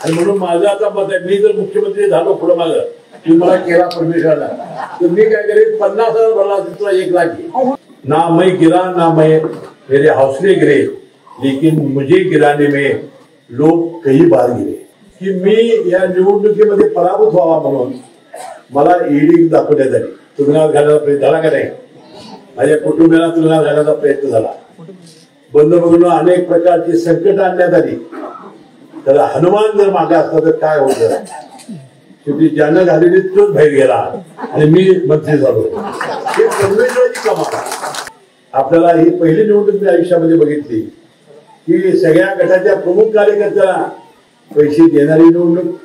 आणि म्हणून माझं आता मत आहे, मी जर मुख्यमंत्री झालो पुढे माझं की मला केला परमेश्वरला, तर मी काय करेन 50,000 भरला तुला 1,00,000 घे. ना मैं गिरा ना मैं मेरे हौसले गिरे, लेकिन मुझे गिराने में लोग कई बार गिरे. की मी या निवडणुकीमध्ये पराभूत व्हावा म्हणून मला ईडी दाखवण्यात आली, तुरुंगात घालण्याचा प्रयत्न झाला का नाही, माझ्या कुटुंबियांना तुरुंगात घालण्याचा प्रयत्न झाला, बंद बघून अनेक प्रकारची संकट आणण्यात आली. त्याला हनुमान जर मागे असला तर काय होतं, शेवटी ज्यानं घालेली तोच बाहेर गेला आणि मी मंत्री झालो. हे परमेश्वराची कमाल. आपल्याला ही पहिली निवडणूक मी आयुष्यामध्ये बघितली की सगळ्या गटाच्या प्रमुख कार्यकर्त्यांना पैसे देणारी निवडणूक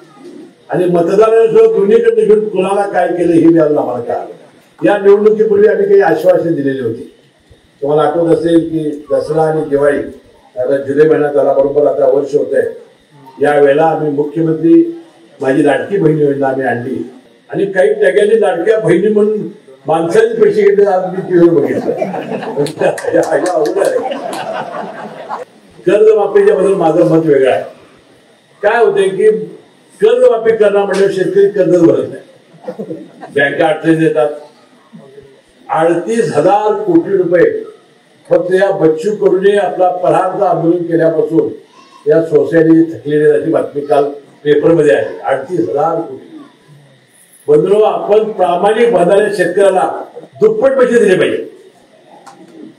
आणि मतदारांसह दोन्हीकडे घेऊन कुणाला काय केलं हे मी आम्हाला कळालं. या निवडणुकीपूर्वी आम्ही काही आश्वासन दिलेली होती. तुम्हाला आठवत असेल की दसरा आणि दिवाळी आता जुलै महिन्यात झाला, बरोबर आता वर्ष होत आहे. यावेळेला आम्ही मुख्यमंत्री माझी लाडकी बहीण योजना आम्ही आणली आणि काही टक्क्यांनी लाडक्या बहिणी म्हणून माणसाचे पैसे घेतले. आज मी टीव्हीवर बघितलं. कर्जमाफीच्या बद्दल माझं मत वेगळं आहे. काय होतंय की कर्जमाफी करणार म्हणजे शेतकरी कर्जच भरत नाही, बँका अडचणी देतात. 38,000 कोटी रुपये फक्त या बच्चू कडूने आपला परार्थ आंदोलन केल्यापासून या सोसायटी थकलेली जाती बातमी काल पेपरमध्ये आहे. 38,000 कोटी. बंधू, आपण प्रामाणिक बनणाऱ्या शेतकऱ्याला दुप्पट पैसे दिले पाहिजे.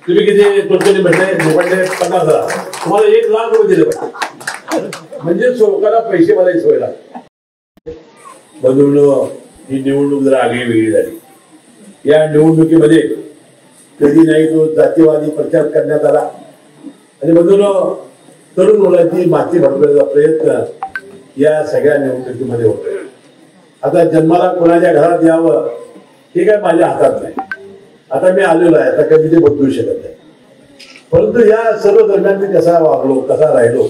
तुम्ही किती तुमच्याने म्हटले 50,000, तुम्हाला 1,00,000 रुपये दिले पाहिजे, म्हणजे लोकांना पैसे भरायची सोय लागते. बंधू, ही निवडणूक जरा आगळी वेगळी झाली. या निवडणुकीमध्ये कधी नाही तो जातीवादी प्रचार करण्यात आला आणि बंधूंनो तरुण मुलांची माती भरण्याचा प्रयत्न या सगळ्या निवडणुकीमध्ये होतोय. आता जन्माला कोणाच्या घरात यावं हे काय माझ्या हातात नाही. आता मी आलेलो आहे, आता काही ते बदलू शकत नाही. परंतु या सर्व दरम्यान मी कसा वागलो, कसा राहिलो,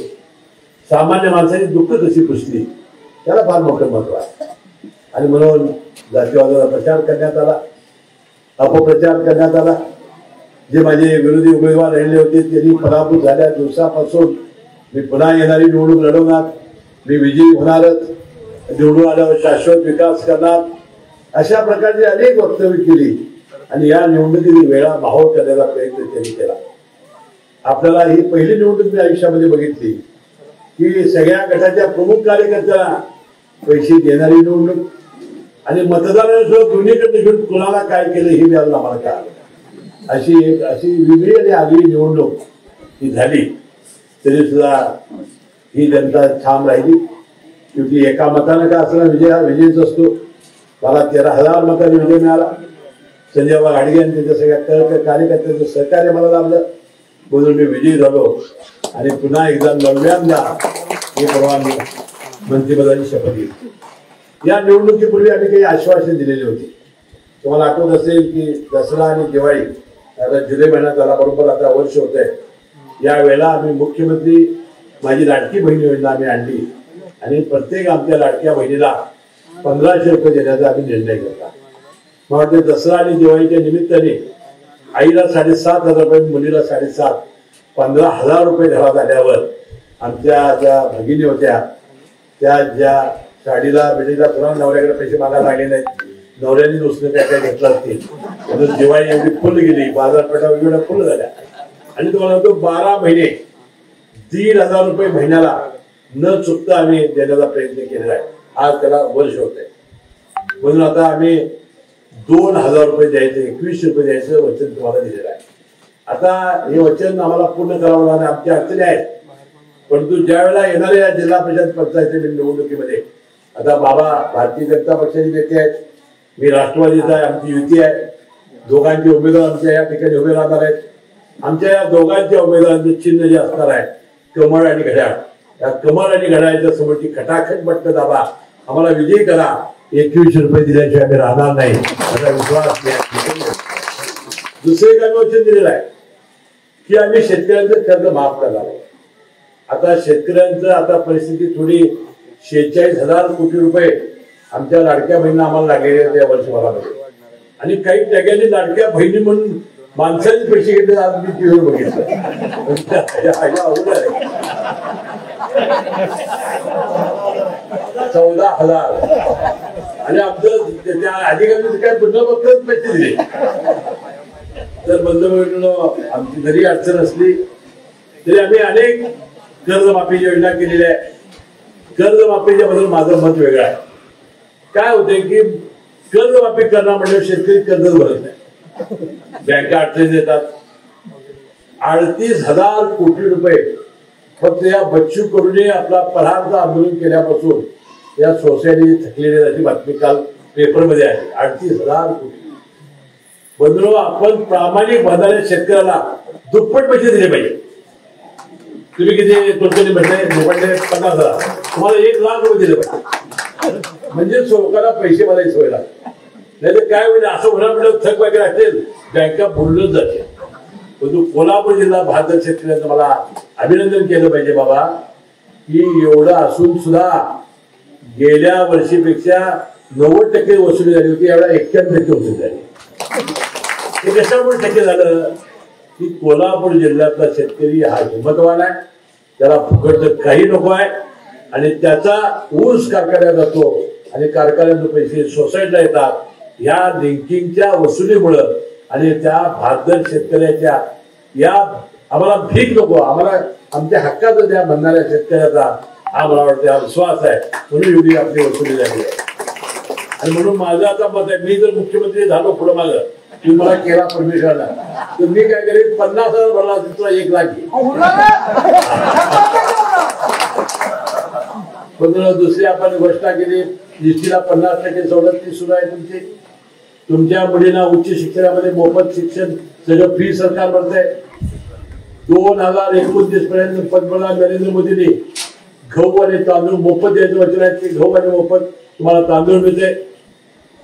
सामान्य माणसाची दुःख कशी पुसली, त्याला फार मोठं महत्व आहे. आणि म्हणून जातीवादाचा प्रचार करण्यात आला, अपप्रचार करण्यात आला. जे माझे विरोधी उमेदवार राहिले होते त्यांनी पराभूत झाल्या दिवसापासून मी पुन्हा येणारी निवडणूक लढवणार, मी विजयी होणारच, निवडून आल्यावर शाश्वत विकास करणार, अशा प्रकारची अनेक वक्तव्य केली आणि या निवडणुकीची वेळा माहोल करण्याचा प्रयत्न त्यांनी केला. आपल्याला ही पहिली निवडणूक मी आयुष्यामध्ये बघितली की सगळ्या गटाच्या प्रमुख कार्यकर्त्यांना पैसे देणारी निवडणूक आणि मतदारांसह दोन्हीकडे घेऊन कुणाला काय केलं हे मी आम्हाला कळालं. अशी वेगळी आणि आगळी निवडणूक ही झाली, तरी सुद्धा ही जनता ठाम राहिली. शेवटी एका मतानं का असं विजय हा विजयच असतो. मला 13,000 मतांनी विजय मिळाला. संजय घाडगे आणि त्यांच्या सगळ्या कार्यकर्त्यांचं सहकार्य मला लाभलं, म्हणून मी विजयी झालो आणि पुन्हा एकदा 9व्यांदा हे परवानगी मंत्रिपदाची शपथ घेतली. या निवडणुकीपूर्वी आम्ही काही आश्वासन दिलेली होती. तुम्हाला आठवत असेल की दसरा आणि दिवाळी आता जुलै महिन्यात झाला, बरोबर आता वर्ष होत आहे. यावेळेला आम्ही मुख्यमंत्री माझी लाडकी बहीण योजना आम्ही आणली आणि प्रत्येक आमच्या लाडक्या बहिणीला 1,500 रुपये देण्याचा आम्ही निर्णय घेतला. मला वाटतं दसरा आणि दिवाळीच्या निमित्ताने आईला 7,500 रुपये, मुलीला 7,500, 15,000 रुपये घरात आल्यावर आमच्या ज्या भगिनी होत्या त्या ज्या साडीला बिडीला पुन्हा नवऱ्याकडे पैसे मागायला लागले नाहीत, नवऱ्याने दुसरं काय काय घेतलं असतील, म्हणून दिवाळी एवढी फुल गेली, बाजारपेठा वेगवेगळ्या फुल झाल्या आणि तुम्हाला म्हणतो 12 महिने 1,500 रुपये महिन्याला न चुकता आम्ही देण्याचा प्रयत्न केलेला आहे. आज त्याला वर्ष होत आहे. म्हणून आता आम्ही 2,000 रुपये द्यायचे, 21 रुपये द्यायचं वचन तुम्हाला दिलेलं आहे. आता हे वचन आम्हाला पूर्ण करावं लागणार. आमच्या अडचणी आहेत, परंतु ज्या वेळेला येणाऱ्या या जिल्हा परिषद पंचायत निवडणुकीमध्ये आता बाबा भारतीय जनता पक्षाचे नेते आहेत, मी राष्ट्रवादीचा आहे, आमची युती आहे. दोघांचे उमेदवार आमच्या या ठिकाणी उभे राहणार आहेत. आमच्या या दोघांच्या उमेदवारांचे चिन्ह जे असणार आहे कमळ आणि घड्याळ, या कमळ आणि घड्याळाच्या समोरची खटाखट बटन दाबा, आम्हाला विजयी करा. 21 रुपये दिल्याशिवाय आम्ही राहणार नाही असा विश्वास. दुसरे काय वचन दिलेलं आहे की आम्ही शेतकऱ्यांचं कर्ज माफ करणार. आता शेतकऱ्यांचं आता परिस्थिती थोडी 46,000 कोटी रुपये आमच्या लाडक्या बहिणींना आम्हाला लागलेले आहेत या वर्षभरामध्ये आणि काही टक्क्यांनी लाडक्या बहिणी म्हणून माणसाचे पैसे घेतले. आज मी टीव्हीवर बघितलं. 14,000 आणि आमचं त्या अधिकाऱ्यांनी काय बंदोबस्तच पैसे दिले. तर बंधू आमची जरी अडचण असली तरी आम्ही अनेक कर्जमाफी योजना केलेल्या आहे. कर्जमाफीच्या बद्दल माझं मत वेगळं आहे. काय होते की कर्जमाफी करणं म्हणजे शेतकरी कर्जच भरत नाही, बँका अडचणी देतात. 38,000 कोटी रुपये फक्त या बच्चू कडूने आपला परार्थ आंदोलन केल्यापासून या सोसायटी थकलेली जाती बातमी काल पेपरमध्ये आहे. 38,000 कोटी. बंधू, आपण प्रामाणिक बांधणाऱ्या शेतकऱ्याला दुप्पट पैसे दिले पाहिजे. तुम्ही किती तुमच्याने म्हटले 50,000, तुम्हाला 1,00,000 रुपये दिले पाहिजे, म्हणजे लोकांना पैसे भरायची सोय लागते. नाही तर काय होईल, असं होणार म्हणजे थक वगैरे असेल, बँका बुडूनच जाते. परंतु कोल्हापूर जिल्हा भारत शेतकऱ्यांचं मला अभिनंदन केलं पाहिजे बाबा, की एवढं असून सुद्धा गेल्या वर्षीपेक्षा 90% वसुली झाली होती, एवढा 91% वसुली झाली. हे कशामुळे शक्य झालं की कोल्हापूर जिल्ह्यातला शेतकरी हा हिंमतवान आहे, त्याला फुकट काही नको आहे आणि त्याचा ऊस कारखान्यात जातो आणि कारखान्यातून पैसे सोसायटीला येतात. या लिंकिंगच्या वसुलीमुळं आणि त्या भारत शेतकऱ्याच्या या आम्हाला भीक नको, आम्हाला आमच्या हक्काचं द्या म्हणणाऱ्या शेतकऱ्याचा हा मला वाटतं हा विश्वास आहे, म्हणून एवढी आपली वसुली झाली आहे. आणि म्हणून माझं आता मत आहे, मी जर मुख्यमंत्री झालो पुढं माझं, तुम्ही मला केला परमेश्वरला, तर मी काय करेन, 50,000 भरला तुला 1,00,000 घे. पण दुसरी आपण घोषणा केली, जीएसटीला 50% सवलत सुरू आहे तुमची. तुमच्या मुलींना उच्च शिक्षणामध्ये मोफत शिक्षण सगळं फी सरकार भरतंय. 2029 पर्यंत पंतप्रधान नरेंद्र मोदींनी गहू आणि तांदूळ मोफत द्यायचं वचन आहे, की गहू आणि मोफत तुम्हाला तांदूळ मिळते.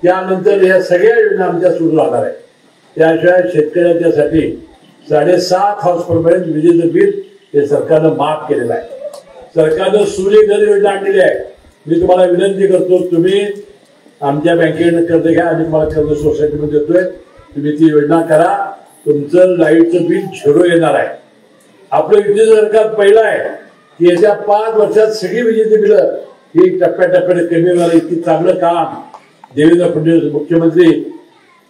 त्यानंतर या सगळ्या योजना आमच्या सुरू राहणार आहे. त्याशिवाय शेतकऱ्यांच्यासाठी 7.5 हॉर्सपावर पर्यंत विजेचं बिल हे सरकारनं माफ केलेलं आहे. सरकारनं सूर्यघर योजना आणलेली आहे. मी तुम्हाला विनंती करतो, तुम्ही आमच्या बँकेकडनं कर्ज घ्या आणि तुम्हाला कर्ज सोसायटीमध्ये देतोय, तुम्ही ती योजना करा. तुमचं लाईटचं बिल 0 येणार आहे. आपलं विजेचं सरकार पहिलं आहे की येत्या 5 वर्षात सगळी विजेची बिलं ही टप्प्याटप्प्याने कमी होणार. इतकी चांगलं काम देवेंद्र फडणवीस मुख्यमंत्री,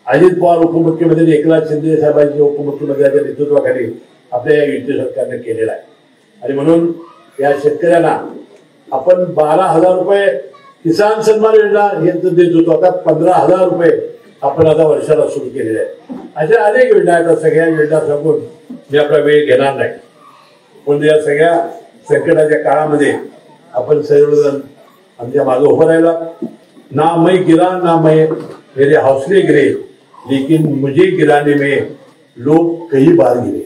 अजित पवार उपमुख्यमंत्री, एकनाथ शिंदे साहेबांच्या उपमुख्यमंत्र्यांच्या नेतृत्वाखाली आपल्या या युती सरकारने केलेला आहे. आणि म्हणून या शेतकऱ्यांना आपण 12,000 रुपये किसान सन्मान योजना हे देत होतो, आता 15,000 रुपये आपण आता वर्षाला सुरू केलेले आहेत. अशा अनेक योजना आहेत. सगळ्या योजना सांगून मी आपला वेळ घेणार नाही, पण या सगळ्या संकटाच्या काळामध्ये आपण सर्वजण आमच्या मागे उभं राहिला. ना मैं गिरा ना मैं मेरे हौसले गिरे, लेकिन मुझे गिराने में लोग कई बार गिरे.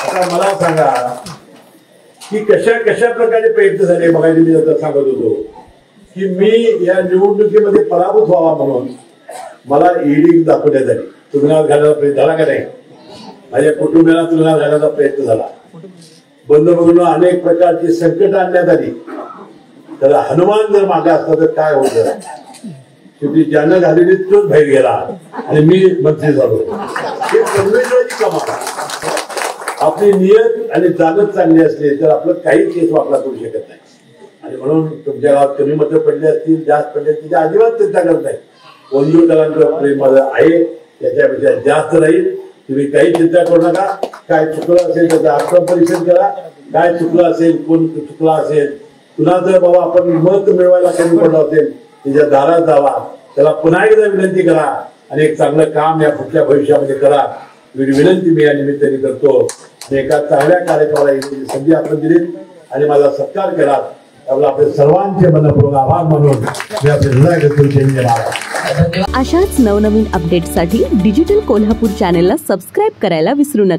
आता मला सांगा की कशा कशा प्रकारे प्रयत्न झाले. बघायला मी आता सांगत होतो की मी या निवडणुकीमध्ये पराभूत व्हावा म्हणून मला ईडी दाखवण्यात आली. तुरुंगात घालण्याचा प्रयत्न झाला का नाही? माझ्या कुटुंबियाला तुरुंगात घालण्याचा प्रयत्न झाला. बंद बघून अनेक प्रकारची संकट आणण्यात आली. तर हनुमान जर मागे असता तर काय होतं? शेवटी ज्यानं घालेली तोच बाहेर गेला आणि मी मंत्री झालो. हे परमेश्वराची कमाल. आपली नियत आणि जाणत चांगली असली तर आपलं काही केस वापरा करू शकत नाही. आणि म्हणून तुमच्या गावात कमी मतं पडली असतील, जास्त पडली असतील, अजिबात चिंता करत नाही. वंदुकरांचं प्रेम माझं आहे, त्याच्यापेक्षा जास्त राहील. तुम्ही काही चिंता करू नका. काय चुकलं असेल त्याचा आत्मपरीक्षण करा. काय चुकलं असेल, कोण चुकला असेल, कुणाचं बाबा आपण मत मिळवायला कमी पडलं असेल, त्याच्या दारात जावा, त्याला पुन्हा एकदा विनंती करा आणि एक चांगलं काम या पुढच्या भविष्यामध्ये करा. विनंती मी या निमित्ताने करतो. आणि एका चांगल्या कार्यक्रमाला येण्याची संधी आपण दिली आणि माझा सत्कार केला. त्यामुळे आपले सर्वांचे मनपूर्वक आभार मानून मी आपले हृदय अशाच नवनवीन अपडेटसाठी डिजिटल कोल्हापूर चॅनेलला सबस्क्राईब करायला विसरू नका.